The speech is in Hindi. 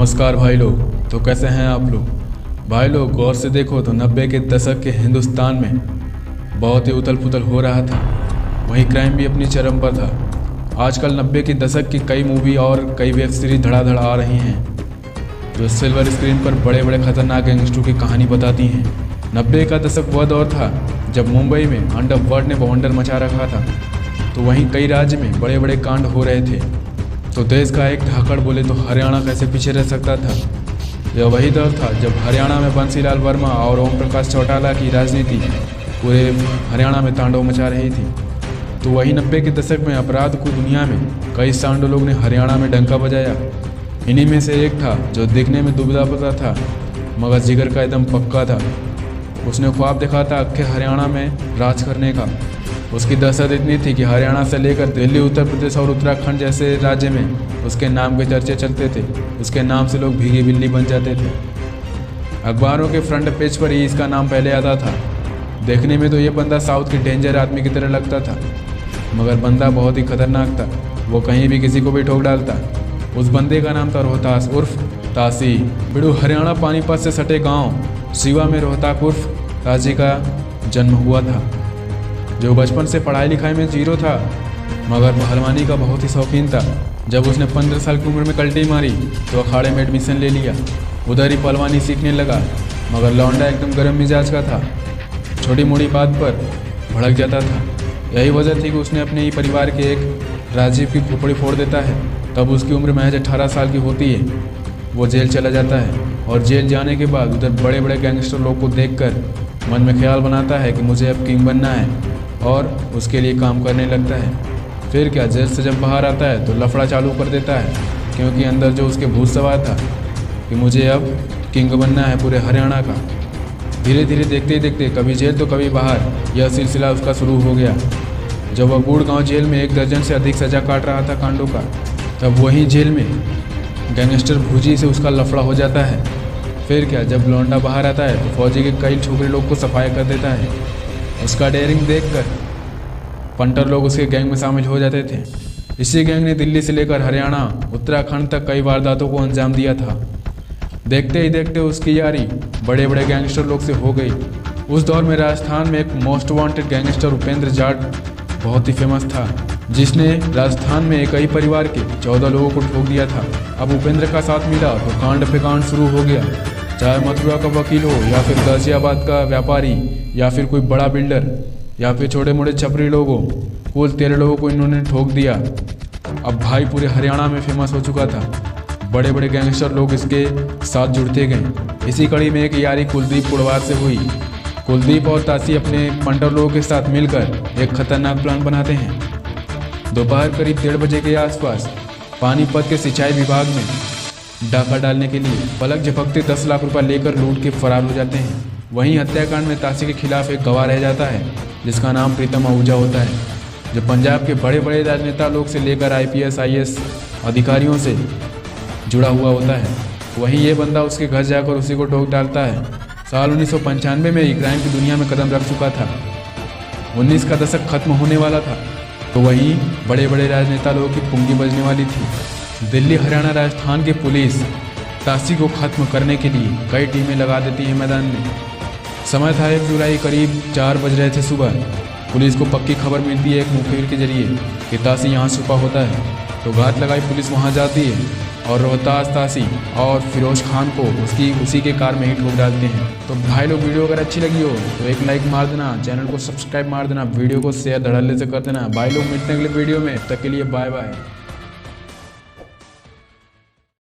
नमस्कार भाई लोग। तो कैसे हैं आप लोग? भाई लोग गौर से देखो तो 90 के दशक के हिंदुस्तान में बहुत ही उथल पुथल हो रहा था। वहीं क्राइम भी अपनी चरम पर था। आजकल 90 के दशक की कई मूवी और कई वेब सीरीज धड़ाधड़ आ रही हैं जो सिल्वर स्क्रीन पर बड़े बड़े खतरनाक गैंगस्टरों की कहानी बताती हैं। 90 का दशक वह दौर था जब मुंबई में अंडरवर्ल्ड ने बवंडर मचा रखा था, तो वहीं कई राज्य में बड़े बड़े कांड हो रहे थे। तो देश का एक धाकड़ बोले तो हरियाणा कैसे पीछे रह सकता था। यह वही दौर था जब हरियाणा में बंसीलाल वर्मा और ओम प्रकाश चौटाला की राजनीति पूरे हरियाणा में तांडव मचा रही थी। तो वही 90 के दशक में अपराध को दुनिया में कई सांडों लोग ने हरियाणा में डंका बजाया। इन्हीं में से एक था जो दिखने में दुबला पतला था मगर जिगर का एकदम पक्का था। उसने ख्वाब देखा था अक्खे हरियाणा में राज करने का। उसकी दहशत इतनी थी कि हरियाणा से लेकर दिल्ली, उत्तर प्रदेश और उत्तराखंड जैसे राज्य में उसके नाम के चर्चे चलते थे। उसके नाम से लोग भीगी बिल्ली बन जाते थे। अखबारों के फ्रंट पेज पर ही इसका नाम पहले आता था। देखने में तो ये बंदा साउथ के डेंजर आदमी की तरह लगता था मगर बंदा बहुत ही खतरनाक था। वो कहीं भी किसी को भी ठोक डालता। उस बंदे का नाम था रोहतास उर्फ तासी। बिड़ू हरियाणा पानीपत से सटे गाँव शिवा में रोहतास उर्फ ताजी का जन्म हुआ था, जो बचपन से पढ़ाई लिखाई में जीरो था मगर पहलवानी का बहुत ही शौकीन था। जब उसने 15 साल की उम्र में कल्टी मारी तो अखाड़े में एडमिशन ले लिया। उधर ही पहलवानी सीखने लगा मगर लौंडा एकदम गर्म मिजाज का था, छोटी मोटी बात पर भड़क जाता था। यही वजह थी कि उसने अपने ही परिवार के एक राजीव की खोपड़ी फोड़ देता है। तब उसकी उम्र महज 18 साल की होती है। वो जेल चला जाता है और जेल जाने के बाद उधर बड़े बड़े गैंगस्टर लोग को देखकर मन में ख्याल बनाता है कि मुझे अब किंग बनना है और उसके लिए काम करने लगता है। फिर क्या, जेल से जब बाहर आता है तो लफड़ा चालू कर देता है, क्योंकि अंदर जो उसके भूत सवार था कि मुझे अब किंग बनना है पूरे हरियाणा का। धीरे धीरे देखते ही देखते कभी जेल तो कभी बाहर, यह सिलसिला उसका शुरू हो गया। जब वह गुड़गांव जेल में 1 दर्जन से अधिक सजा काट रहा था कांडों का, तब वहीं जेल में गैंगस्टर भूजी से उसका लफड़ा हो जाता है। फिर क्या, जब लौंडा बाहर आता है तो फौजी के कई छोकरे लोग को सफाई कर देता है। उसका डेयरिंग देखकर पंटर लोग उसके गैंग में शामिल हो जाते थे। इसी गैंग ने दिल्ली से लेकर हरियाणा, उत्तराखंड तक कई वारदातों को अंजाम दिया था। देखते ही देखते उसकी यारी बड़े बड़े गैंगस्टर लोग से हो गई। उस दौर में राजस्थान में एक most wanted gangster Upendra Jat बहुत ही फेमस था, जिसने राजस्थान में एक ही परिवार के 14 लोगों को ठोक दिया था। अब उपेंद्र का साथ मिला तो कांड पे कांड शुरू हो गया। चाहे मथुरा का वकील हो या फिर गाजियाबाद का व्यापारी या फिर कोई बड़ा बिल्डर या फिर छोटे मोटे छपरी लोग हो, कुल 13 लोगों को इन्होंने ठोक दिया। अब भाई पूरे हरियाणा में फेमस हो चुका था। बड़े बड़े गैंगस्टर लोग इसके साथ जुड़ते गए। इसी कड़ी में एक यारी कुलदीप कुड़वार से हुई। कुलदीप और तासी अपने पंटर लोगों के साथ मिलकर एक खतरनाक प्लान बनाते हैं। दोपहर करीब 1:30 बजे के आसपास पानीपत के सिंचाई विभाग में डाका डालने के लिए पलक झपकते 10 लाख रुपए लेकर लूट के फरार हो जाते हैं। वहीं हत्याकांड में तासी के खिलाफ एक गवाह रह जाता है जिसका नाम प्रीतम आहूजा होता है, जो पंजाब के बड़े बड़े राजनेता लोग से लेकर IPS IAS अधिकारियों से जुड़ा हुआ होता है। वहीं ये बंदा उसके घर जाकर उसी को ठोक डालता है। साल 1995 में ही क्राइम की दुनिया में कदम रख चुका था। 19 का दशक खत्म होने वाला था तो वहीं बड़े बड़े राजनेता लोगों की पुंगी बजने वाली थी। दिल्ली, हरियाणा, राजस्थान की पुलिस तासी को खत्म करने के लिए कई टीमें लगा देती है मैदान में। समय था 1 जुलाई, करीब 4 बज रहे थे सुबह। पुलिस को पक्की खबर मिलती है एक मुखबिर के जरिए कि तासी यहाँ छुपा होता है। तो घात लगाई पुलिस वहाँ जाती है और रोहतास, तासी और फिरोज खान को उसी के कार में ही ठोक डालते हैं। तो भाई लोग, वीडियो अगर अच्छी लगी हो तो एक लाइक मार देना, चैनल को सब्सक्राइब मार देना, वीडियो को शेयर धड़ल्ले से कर देना। भाई लोग, मिलते हैं अगले वीडियो में। तब तक के लिए बाय बाय।